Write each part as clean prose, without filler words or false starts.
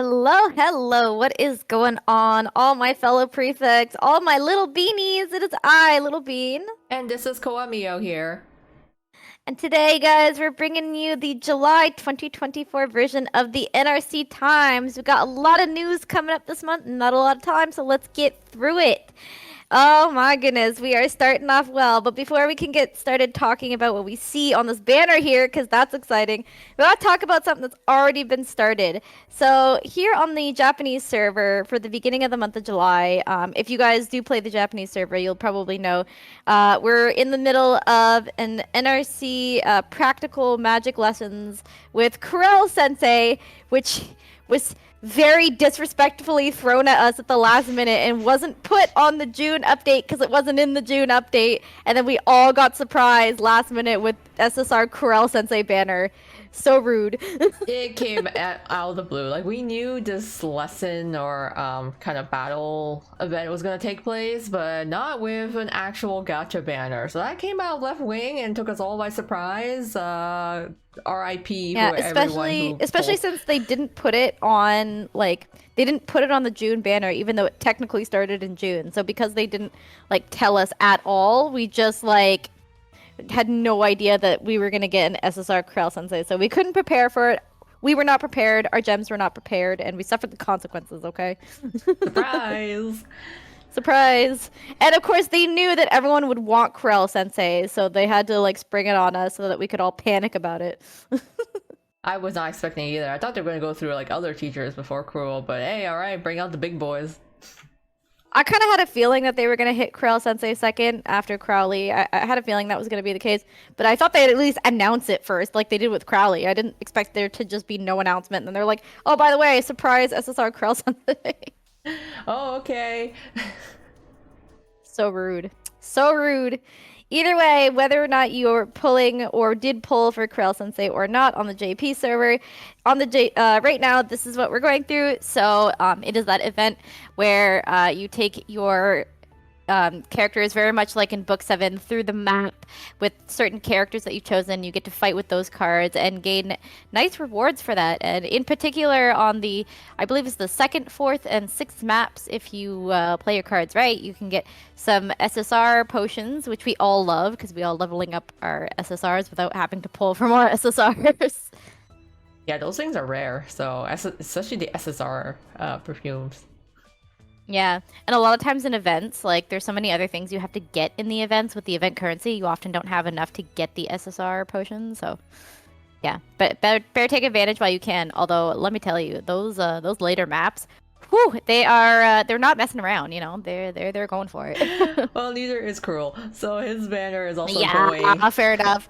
Hello, hello. What is going on? All my fellow prefects, all my little beanies. It is I, Little Bean. And this is Koamio here. And today, guys, we're bringing you the July 2024 version of the NRC Times. We got a lot of news coming up this month, not a lot of time, so let's get through it. Oh my goodness, we are starting off well. But before we can get started talking about what we see on this banner here, because that's exciting, we want to talk about something that's already been started. So here on the Japanese server for the beginning of the month of July, if you guys do play the Japanese server, you'll probably know we're in the middle of an NRC practical magic lessons with Kurel Sensei, which was very disrespectfully thrown at us at the last minute and wasn't put on the June update because it wasn't in the June update. And then we all got surprised last minute with SSR Kurel Sensei banner. So rude. It came out of the blue. Like, we knew this lesson or kind of battle event was going to take place, but not with an actual gacha banner. So that came out left wing and took us all by surprise. RIP Yeah, for everyone especially since they didn't put it on they didn't put it on the June banner, even though it technically started in June. So because they didn't tell us at all, we just had no idea that we were gonna get an SSR Krell Sensei. So we couldn't prepare for it. We were not prepared. Our gems were not prepared, and we suffered the consequences. Okay. surprise. Surprise! And of course, they knew that everyone would want Kurel Sensei, so they had to spring it on us so that we could all panic about it. I was not expecting it either. I thought they were going to go through other teachers before Cruel, but hey, alright, bring out the big boys. I kind of had a feeling that they were going to hit Kurel Sensei second after Crowley. I had a feeling that was going to be the case, but I thought they'd at least announce it first, like they did with Crowley. I didn't expect there to just be no announcement, and then they're like, "Oh, by the way, surprise SSR Kurel Sensei." Oh, okay. So rude. So rude. Either way, whether or not you're pulling or did pull for Kurel Sensei or not on the JP server, on the right now, this is what we're going through. So it is that event where you take your characters very much like in Book 7 through the map with certain characters that you've chosen. You get to fight with those cards and gain nice rewards for that. And in particular, on the, I believe it's the second, fourth, and sixth maps, if you play your cards right, you can get some SSR potions, which we all love because we all leveling up our SSRs without having to pull for more SSRs. Yeah, those things are rare, so especially the SSR perfumes. Yeah, and a lot of times in events, there's so many other things you have to get in the events with the event currency, you often don't have enough to get the SSR potion, so yeah. But better take advantage while you can. Although let me tell you, those later maps, whew, they're not messing around, They're going for it. Well, neither is Cruel, so his banner is also Yeah, going. fair enough.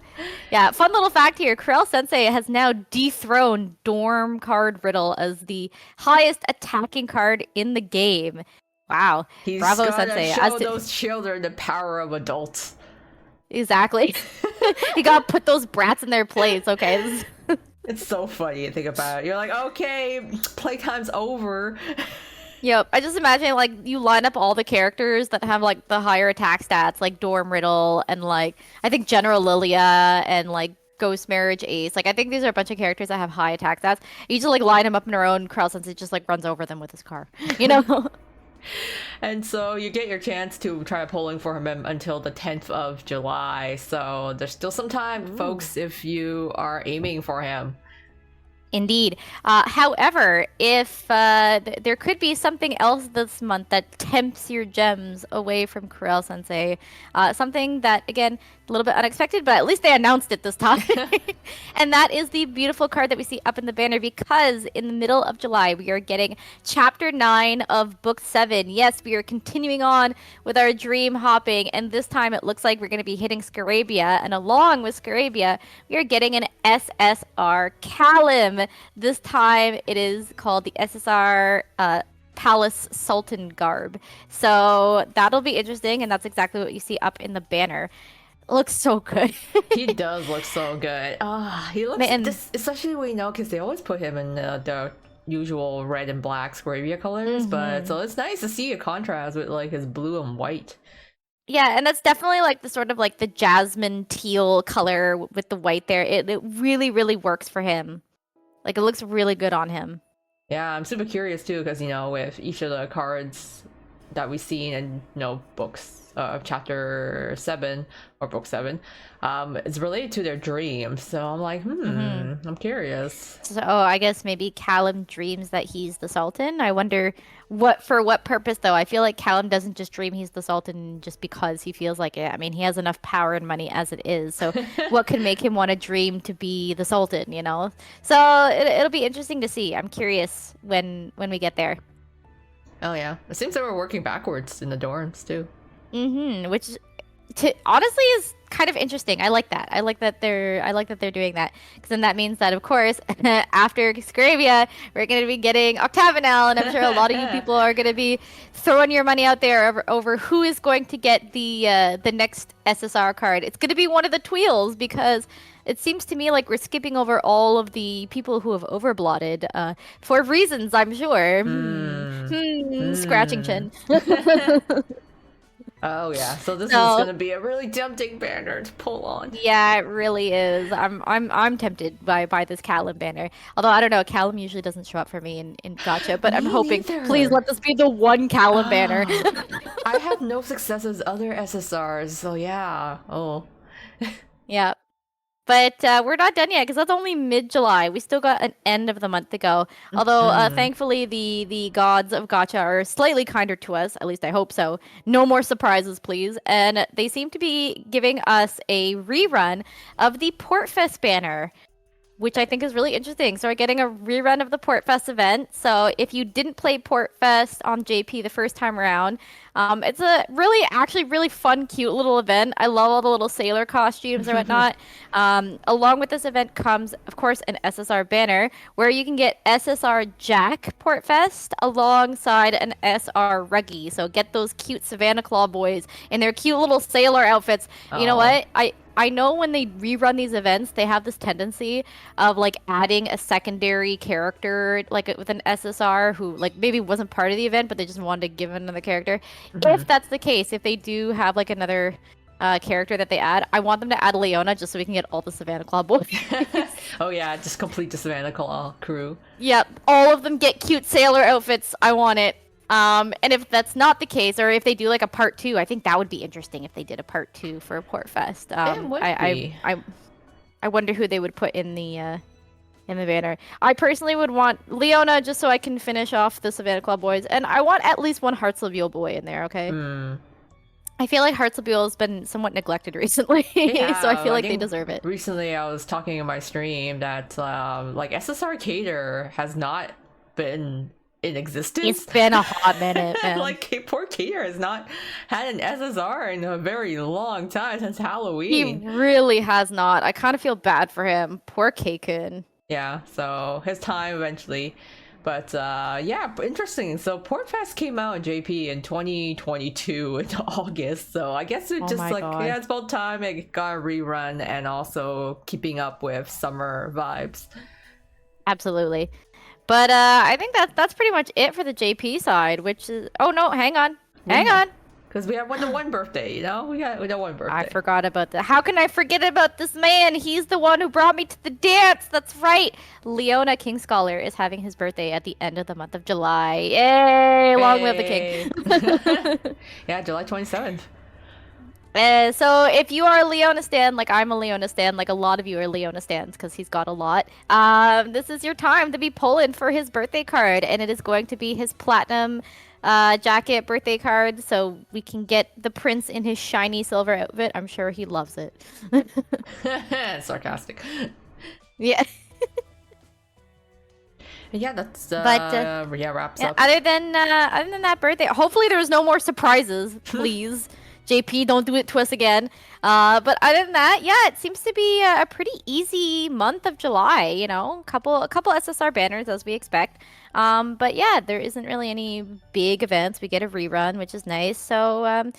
Yeah, fun little fact here. Kurel Sensei has now dethroned Dorm Card Riddle as the highest attacking card in the game. Wow. He's Bravo, gotta Sensei. show those children the power of adults. Exactly. You gotta put those brats in their place, okay? It's so funny to think about it. You're like, okay, playtime's over. Yep. I just imagine you line up all the characters that have the higher attack stats, like Dorm Riddle and I think General Lilia and Ghost Marriage Ace. I think these are a bunch of characters that have high attack stats. You just line them up in their own crowd since it just runs over them with his car. You know? And so you get your chance to try polling for him until the 10th of July. So there's still some time, Ooh. folks, if you are aiming for him. Indeed. However, if there could be something else this month that tempts your gems away from Kurel Sensei, something that, again, a little bit unexpected, but at least they announced it this time. And that is the beautiful card that we see up in the banner because in the middle of July, we are getting Chapter 9 of Book 7. Yes, we are continuing on with our dream hopping, and this time it looks like we're going to be hitting Scarabia, and along with Scarabia, we are getting an SSR Kalim. This time it is called the SSR Palace Sultan Garb. So that'll be interesting, and that's exactly what you see up in the banner. It looks so good. He does look so good. He looks, especially we know, because they always put him in the usual red and black Scarabia colors, but so it's nice to see a contrast with his blue and white. Yeah, and that's definitely the sort of the jasmine teal color with the white there. It really, really works for him. It looks really good on him. Yeah, I'm super curious too, because with each of the cards that we've seen in books chapter 7 or book 7, it's related to their dreams. So I'm like, I'm curious. So I guess maybe Callum dreams that he's the Sultan. I wonder for what purpose though. I feel like Callum doesn't just dream he's the Sultan just because he feels like it. I mean, he has enough power and money as it is. So what could make him want to dream to be the Sultan, you know? So it'll be interesting to see. I'm curious when we get there. Oh yeah, it seems that we're working backwards in the dorms too. Which honestly is kind of interesting. I like that. I like that they're doing that, because then that means that of course after Scravia we're going to be getting Octagonal, and I'm sure a lot of you people are going to be throwing your money out there over who is going to get the next SSR card. It's going to be one of the Tweels, because it seems to me like we're skipping over all of the people who have overblotted for reasons, I'm sure. Scratching chin. Oh yeah, so this is gonna be a really tempting banner to pull on. Yeah, it really is. I'm tempted by this Callum banner. Although I don't know, Callum usually doesn't show up for me in Gacha, but I'm hoping please let this be the one Callum banner. I have no success as other SSRs, so yeah. Oh. Yeah. But we're not done yet, because that's only mid-July. We still got an end of the month to go. Although, thankfully, the gods of Gacha are slightly kinder to us. At least I hope so. No more surprises, please. And they seem to be giving us a rerun of the Portfest banner, which I think is really interesting. So we're getting a rerun of the Portfest event. So if you didn't play Portfest on JP the first time around, it's a actually really fun, cute little event. I love all the little sailor costumes and whatnot. Along with this event comes, of course, an SSR banner where you can get SSR Jack Portfest alongside an SR Ruggy. So get those cute Savannah Claw boys in their cute little sailor outfits. You know what? I know when they rerun these events, they have this tendency of like adding a secondary character, like with an SSR who like maybe wasn't part of the event, but they just wanted to give another character. If that's the case, if they do have like another character that they add, I want them to add Leona just so we can get all the Savannah Claw boys. Oh yeah, just complete the Savannah Claw crew. Yep, all of them get cute sailor outfits. I want it. And if that's not the case, or if they do like a part 2, I think that would be interesting if they did a part 2 for Portfest. It would be. I wonder who they would put in the banner. I personally would want Leona just so I can finish off the Savannah Club boys, and I want at least one Heartslabule boy in there. Okay. I feel like Heartslabule has been somewhat neglected recently, Yeah, so I feel like they deserve it. Recently, I was talking in my stream that like SSR Cater has not been in existence. It's been a hot minute, man. Like poor Cater has not had an SSR in a very long time, since Halloween. He really has not. I kind of feel bad for him. Poor Keikun. Yeah, so his time eventually. But yeah, interesting. So Portfest came out in JP in 2022 in August. So I guess it just like God. Yeah, it's about time it got a rerun, and also keeping up with summer vibes. Absolutely. But I think that's pretty much it for the JP side, which is... Oh, no, hang on. Because we have one birthday, you know? We got one birthday. I forgot about that. How can I forget about this man? He's the one who brought me to the dance. That's right. Leona King Scholar is having his birthday at the end of the month of July. Yay! Long live the king. Yeah, July 27th. So if you are a Leona stan, like I'm a Leona stan, like a lot of you are Leona stans because he's got a lot, this is your time to be pulling for his birthday card, and it is going to be his platinum jacket birthday card, so we can get the prince in his shiny silver outfit. I'm sure he loves it. Sarcastic. Yeah. Yeah, that's wraps up. Other than that birthday, hopefully there's no more surprises, please. JP, don't do it to us again. But other than that, yeah, it seems to be a pretty easy month of July. You know, a couple SSR banners as we expect. But yeah, there isn't really any big events. We get a rerun, which is nice. So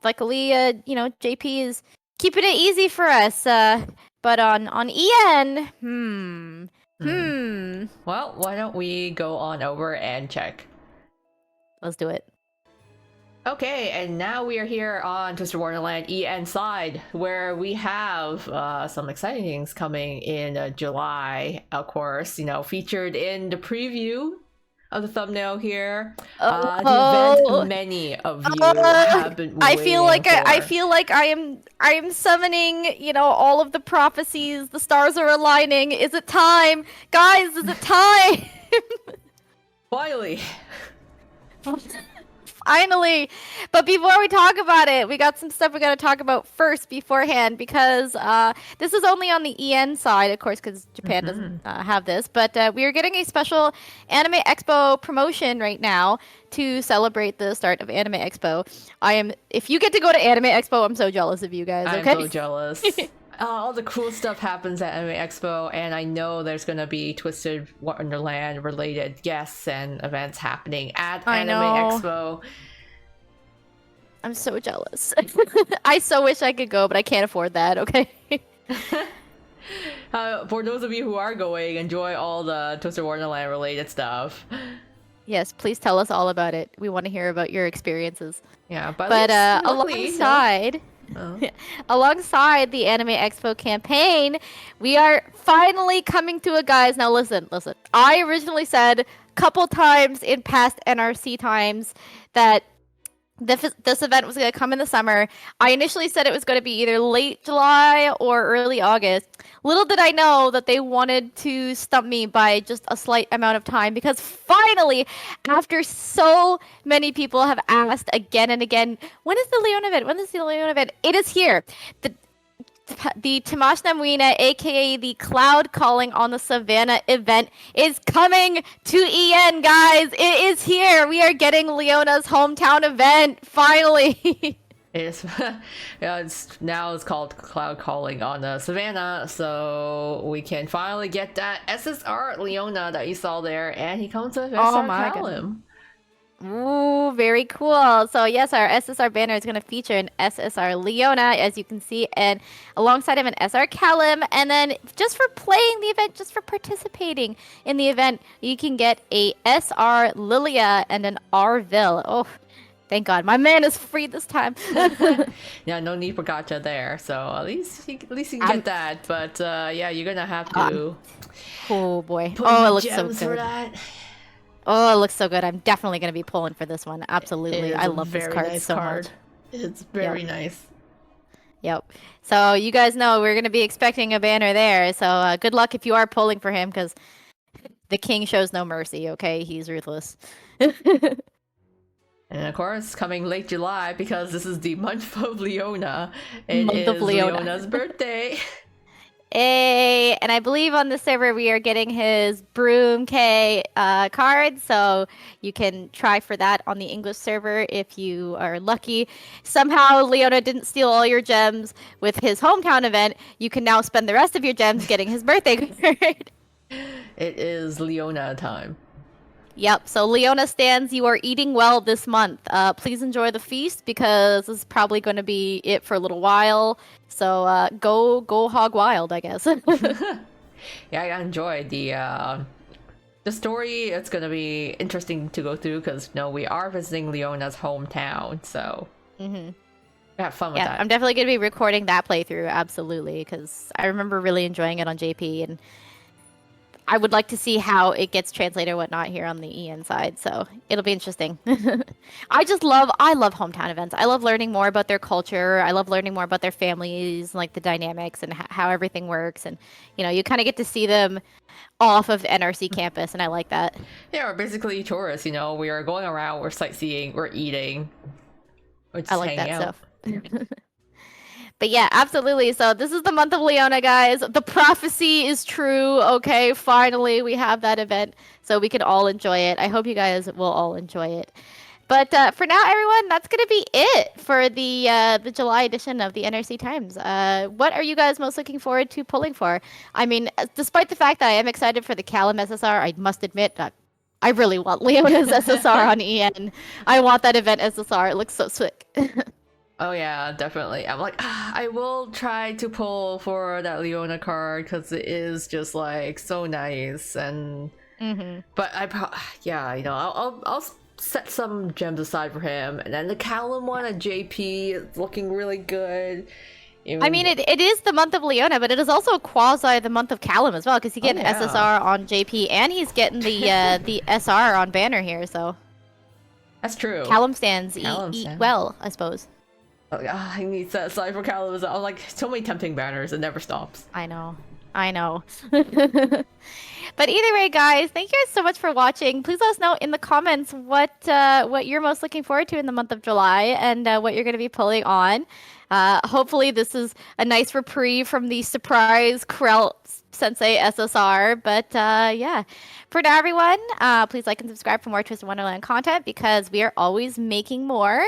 luckily, you know, JP is keeping it easy for us. But on EN, Well, why don't we go on over and check? Let's do it. Okay, and now we are here on Twisted Wonderland EN side, where we have some exciting things coming in July, of course, you know, featured in the preview of the thumbnail here. The Oh, event many of you have been I feel waiting like I for. feel like I am summoning, all of the prophecies. The stars are aligning. Is it time, guys? Is it time? Finally! Finally. But before we talk about it, we got some stuff we got to talk about first beforehand because this is only on the EN side, of course, because Japan doesn't have this. But we are getting a special Anime Expo promotion right now to celebrate the start of Anime Expo. If you get to go to Anime Expo, I'm so jealous of you guys. I'm Okay. so jealous. All the cool stuff happens at Anime Expo, and I know there's gonna be Twisted Wonderland related guests and events happening at I Anime know. Expo. I'm so jealous. I so wish I could go, but I can't afford that. Okay. For those of you who are going, enjoy all the Twisted Wonderland related stuff. Yes, please tell us all about it. We want to hear about your experiences. Yeah, but luckily, alongside no. alongside the Anime Expo campaign, we are finally coming to a guys. Now listen. I originally said a couple times in past NRC times that this event was going to come in the summer. I initially said it was going to be either late July or early August. Little did I know that they wanted to stump me by just a slight amount of time because finally, after so many people have asked again and again, when is the Leona event? When is the Leona event? It is here. The Tamashna Muina, aka the Cloud Calling on the Savannah event, is coming to EN, guys. It is here. We are getting Leona's hometown event finally. It's it's called Cloud Calling on the Savannah, so we can finally get that SSR Leona that you saw there, and he comes with SSR Kalim. Ooh, very cool. So yes, our SSR banner is going to feature an SSR Leona, as you can see, and alongside of an SR Kalim. And then just for playing the event, just for participating in the event, you can get a SR Lilia and an Arvil. Oh, thank God, my man is free this time. Yeah, no need for gacha there. So at least you can get that. But yeah, you're gonna have to. Oh boy. Put Oh, it looks so gems for good. that. Oh, it looks so good. I'm definitely going to be pulling for this one. Absolutely. I love this card nice so much. It's very nice. Yep. So you guys know we're going to be expecting a banner there. So good luck if you are pulling for him because the king shows no mercy, okay? He's ruthless. And of course, coming late July because this is the month of Leona. It is Leona's birthday. Hey, and I believe on the server we are getting his Broom K card, so you can try for that on the English server if you are lucky. Somehow Leona didn't steal all your gems with his hometown event. You can now spend the rest of your gems getting his birthday card. It is Leona time. Yep, so Leona stands, you are eating well this month. Please enjoy the feast because this is probably going to be it for a little while. So go hog wild, I guess. Yeah, I enjoyed the story. It's going to be interesting to go through because we are visiting Leona's hometown, so have fun with that. I'm definitely going to be recording that playthrough, absolutely, because I remember really enjoying it on JP, and I would like to see how it gets translated or whatnot here on the EN side, so it'll be interesting. I love hometown events. I love learning more about their culture. I love learning more about their families, like the dynamics and how everything works. And, you kind of get to see them off of NRC campus, and I like that. Yeah, we're basically tourists, we are going around, we're sightseeing, we're eating. We're just I like that out. stuff. But yeah, absolutely. So this is the month of Leona, guys. The prophecy is true. Okay, finally we have that event, so we can all enjoy it. I hope you guys will all enjoy it. But for now, everyone, that's gonna be it for the July edition of the NRC Times. What are you guys most looking forward to pulling for? I mean, despite the fact that I am excited for the Kalim SSR, I must admit that I really want Leona's SSR on EN. I want that event SSR. It looks so sick. Oh yeah, definitely. I'm like, I will try to pull for that Leona card because it is just like so nice and. But I'll set some gems aside for him, and then the Kalim one at JP is looking really good. I mean, it is the month of Leona, but it is also quasi the month of Kalim as well, because he's getting SSR on JP, and he's getting the SR on Banner here, so... That's true. Kalim stands eat well, I suppose. Oh, I need to slide for Kalim. I was like, so many tempting banners, it never stops. I know. But either way, guys, thank you guys so much for watching. Please let us know in the comments what you're most looking forward to in the month of July, and what you're going to be pulling on. Hopefully this is a nice reprieve from the surprise Krell Sensei SSR. But yeah, for now, everyone, please like and subscribe for more Twisted Wonderland content, because we are always making more.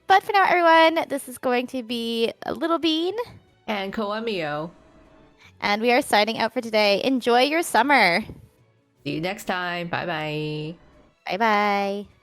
But for now, everyone, this is going to be a Little Bean and Koemio. And we are signing out for today. Enjoy your summer. See you next time. Bye bye. Bye bye.